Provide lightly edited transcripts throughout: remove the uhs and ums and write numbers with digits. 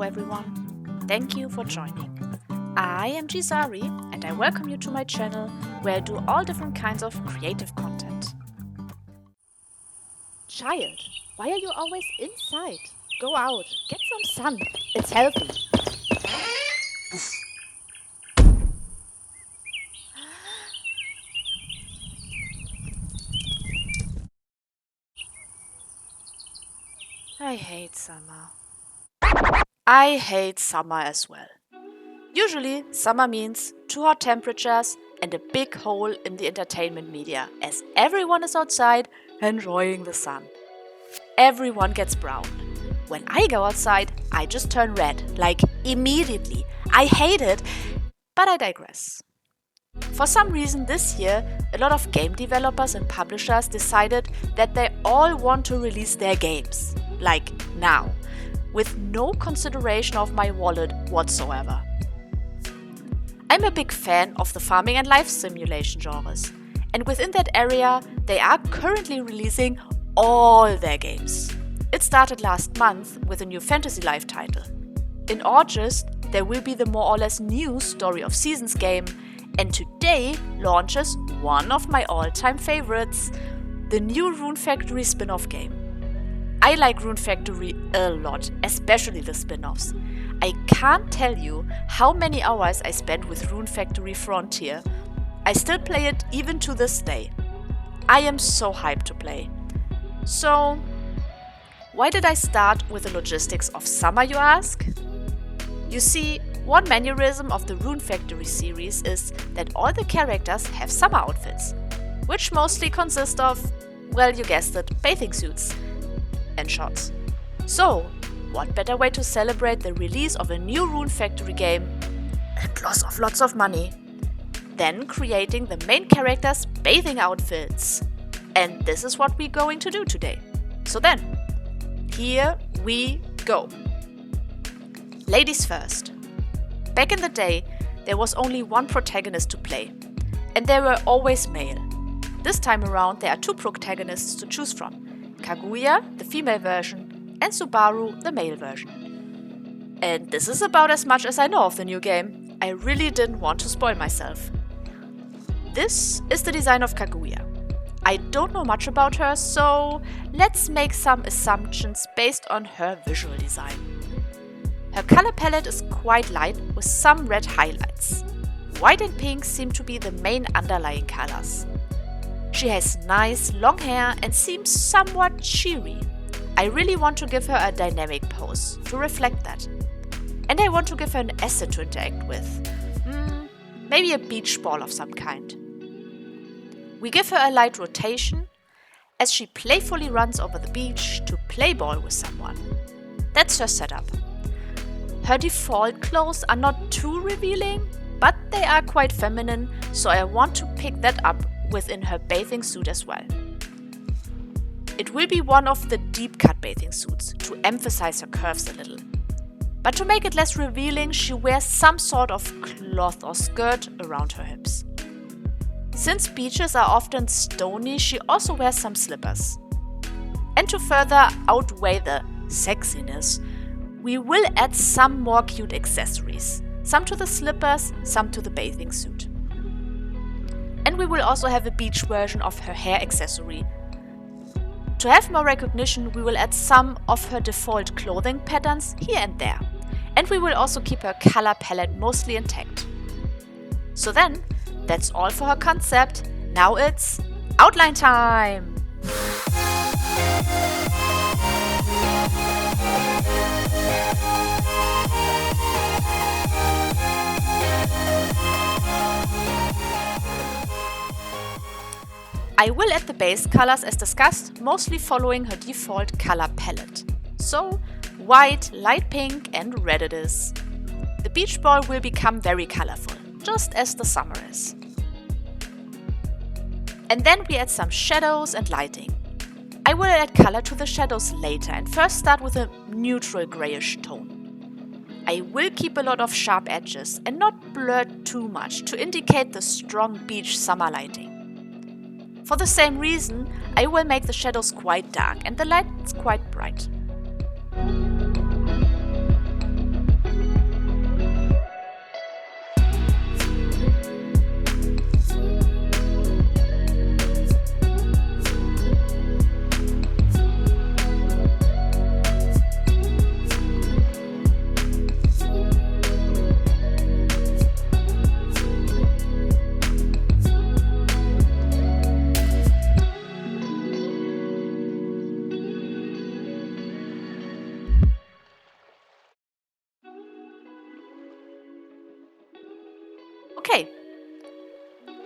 Hello everyone, thank you for joining. I am Jisary and I welcome you to my channel where I do all different kinds of creative content. Child, why are you always inside? Go out, get some sun, it's healthy. I hate summer. I hate summer as well. Usually, summer means too hot temperatures and a big hole in the entertainment media as everyone is outside enjoying the sun. Everyone gets brown. When I go outside, I just turn red, like immediately. I hate it, but I digress. For some reason this year, a lot of game developers and publishers decided that they all want to release their games, like now, with no consideration of my wallet whatsoever. I'm a big fan of the farming and life simulation genres, and within that area, they are currently releasing all their games. It started last month with a new Fantasy Life title. In August, there will be the more or less new Story of Seasons game, and today launches one of my all-time favorites, the new Rune Factory spin-off game. I like Rune Factory a lot, especially the spin-offs. I can't tell you how many hours I spent with Rune Factory Frontier. I still play it even to this day. I am so hyped to play. So, why did I start with the logistics of summer, you ask? You see, one mannerism of the Rune Factory series is that all the characters have summer outfits, which mostly consist of, well, you guessed it, bathing suits and shorts. So, what better way to celebrate the release of a new Rune Factory game and lots of money than creating the main characters' bathing outfits? And this is what we're going to do today. So then, here we go. Ladies first. Back in the day, there was only one protagonist to play, and they were always male. This time around, there are two protagonists to choose from: Kaguya, the female version, and Subaru, the male version. And this is about as much as I know of the new game. I really didn't want to spoil myself. This is the design of Kaguya. I don't know much about her, so let's make some assumptions based on her visual design. Her color palette is quite light with some red highlights. White and pink seem to be the main underlying colors. She has nice long hair and seems somewhat cheery. I really want to give her a dynamic pose to reflect that. And I want to give her an asset to interact with. Maybe a beach ball of some kind. We give her a light rotation as she playfully runs over the beach to play ball with someone. That's her setup. Her default clothes are not too revealing, but they are quite feminine, so I want to pick that up within her bathing suit as well. It will be one of the deep cut bathing suits to emphasize her curves a little. But to make it less revealing, she wears some sort of cloth or skirt around her hips. Since beaches are often stony, she also wears some slippers. And to further outweigh the sexiness, we will add some more cute accessories. Some to the slippers, some to the bathing suit. And we will also have a beach version of her hair accessory. To have more recognition, we will add some of her default clothing patterns here and there. And we will also keep her color palette mostly intact. So then, that's all for her concept. Now it's outline time! I will add the base colors as discussed, mostly following her default color palette. So, white, light pink and red it is. The beach ball will become very colorful, just as the summer is. And then we add some shadows and lighting. I will add color to the shadows later and first start with a neutral grayish tone. I will keep a lot of sharp edges and not blur too much to indicate the strong beach summer lighting. For the same reason, I will make the shadows quite dark and the lights quite bright.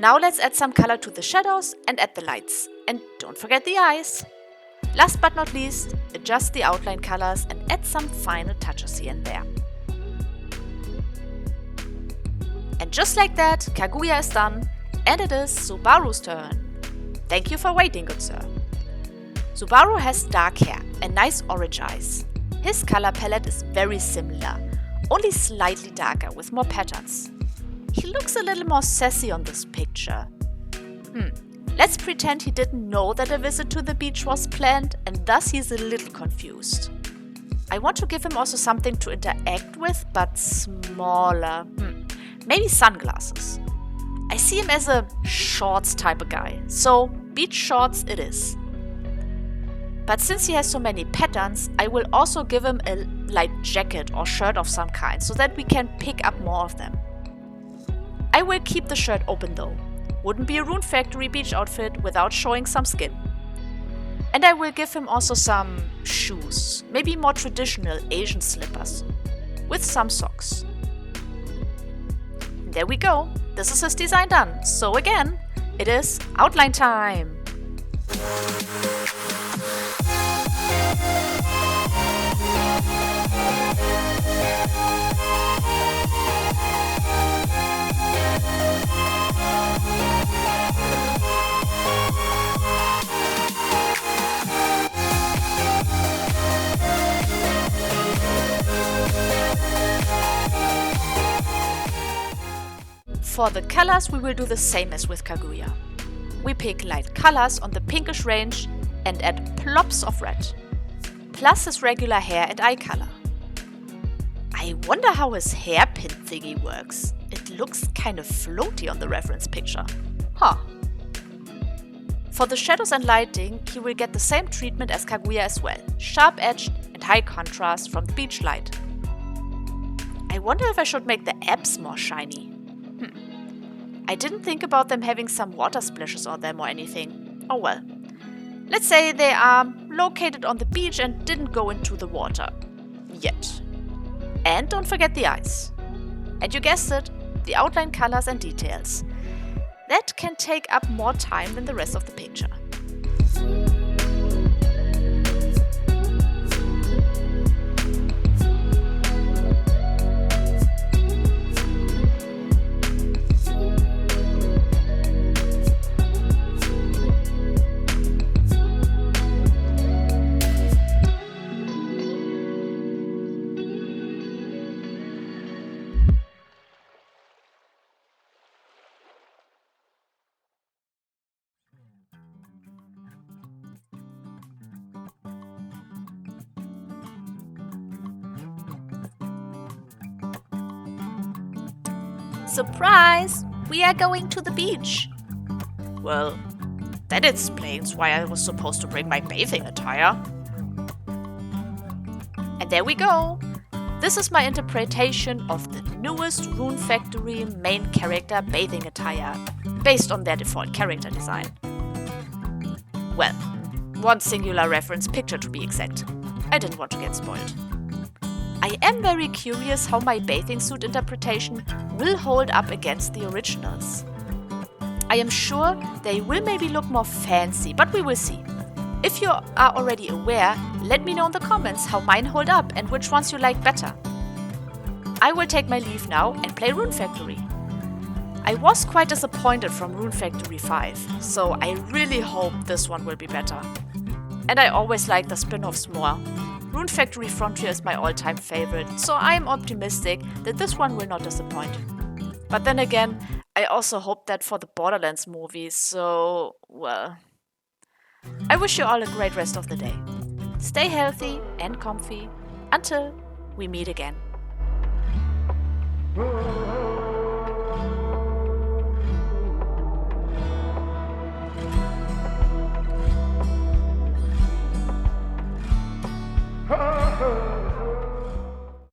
Now let's add some color to the shadows and add the lights. And don't forget the eyes. Last but not least, adjust the outline colors and add some final touches here and there. And just like that, Kaguya is done, and it is Subaru's turn. Thank you for waiting, good sir. Subaru has dark hair and nice orange eyes. His color palette is very similar, only slightly darker with more patterns. He looks a little more sassy on this picture. Let's pretend he didn't know that a visit to the beach was planned and thus he's a little confused. I want to give him also something to interact with, but smaller. Maybe sunglasses. I see him as a shorts type of guy, so beach shorts it is. But since he has so many patterns, I will also give him a light jacket or shirt of some kind so that we can pick up more of them. I will keep the shirt open though. Wouldn't be a Rune Factory beach outfit without showing some skin. And I will give him also some shoes, maybe more traditional Asian slippers, with some socks. And there we go, this is his design done. So again, it is outline time. For the colors, we will do the same as with Kaguya. We pick light colors on the pinkish range and add plops of red, plus his regular hair and eye color. I wonder how his hairpin thingy works. It looks kind of floaty on the reference picture. For the shadows and lighting, he will get the same treatment as Kaguya as well, sharp-edged and high contrast from the beach light. I wonder if I should make the abs more shiny. I didn't think about them having some water splashes on them or anything. Oh well. Let's say they are located on the beach and didn't go into the water. Yet. And don't forget the eyes. And you guessed it, the outline colors and details. That can take up more time than the rest of the picture. Surprise! We are going to the beach! Well, that explains why I was supposed to bring my bathing attire. And there we go! This is my interpretation of the newest Rune Factory main character bathing attire, based on their default character design. Well, one singular reference picture to be exact. I didn't want to get spoiled. I am very curious how my bathing suit interpretation will hold up against the originals. I am sure they will maybe look more fancy, but we will see. If you are already aware, let me know in the comments how mine hold up and which ones you like better. I will take my leave now and play Rune Factory. I was quite disappointed from Rune Factory 5, so I really hope this one will be better. And I always like the spin-offs more. Rune Factory Frontier is my all-time favorite, so I am optimistic that this one will not disappoint. But then again, I also hope that for the Borderlands movie, so, well. I wish you all a great rest of the day. Stay healthy and comfy until we meet again.